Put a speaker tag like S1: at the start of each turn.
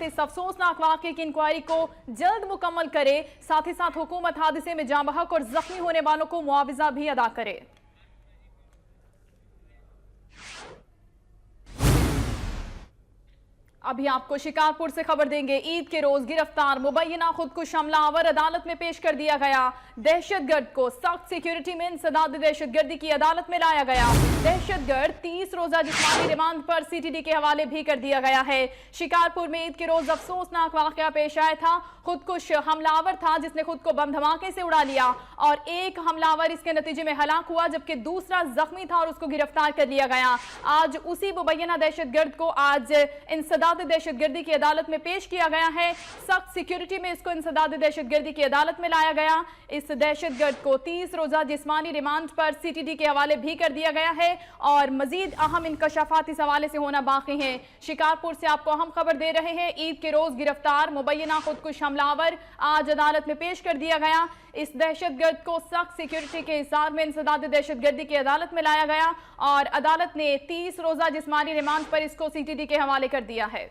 S1: अदालत इस अफसोसनाक वाक़े की इंक्वायरी को जल्द मुकम्मल करे, साथ ही साथ हुकूमत हादसे में जाँ बहक और जख्मी होने वालों को मुआवजा भी अदा करे। अभी आपको शिकारपुर से खबर देंगे। ईद के रोज गिरफ्तार मुबैना खुदकुश हमलावर अदालत में पेश कर दिया गया। दहशतगर्द को सख्त सिक्योरिटी में इंसदाद दहशतगर्दी की अदालत में लाया गया। दहशतगर्द 30 रोजा जिस्मानी रिमांड पर सीटीडी के हवाले भी कर दिया गया है। शिकारपुर में ईद के रोज अफसोसनाक वाकया पेश आया था। खुदकुश हमलावर था जिसने खुद को बम धमाके से उड़ा लिया और एक हमलावर इसके नतीजे में हलाक हुआ, जबकि दूसरा जख्मी था और उसको गिरफ्तार कर लिया गया। आज उसी मुबैना दहशतगर्द को आज इंसदाद दहशतगर्दी की अदालत में पेश किया गया है। सख्त सिक्योरिटी में इसको इंसदाद दहशतगर्दी की अदालत में लाया गया। इस दहशतगर्द को 30 रोजा जिस्मानी रिमांड पर सीटीडी के हवाले भी कर दिया गया है और मजीद अहम इंकशाफात इस हवाले से होना बाकी हैं। शिकारपुर से आपको अहम खबर दे रहे हैं। ईद के रोज गिरफ्तार मुबैना खुदकुश हमलावर आज अदालत में पेश कर दिया गया। इस दहशतगर्द को सख्त सिक्योरिटी के हिसार में इंसदाद दहशतगर्दी की अदालत में लाया गया और अदालत ने 30 रोजा जिस्मानी रिमांड पर इसको सीटीडी के हवाले कर दिया है।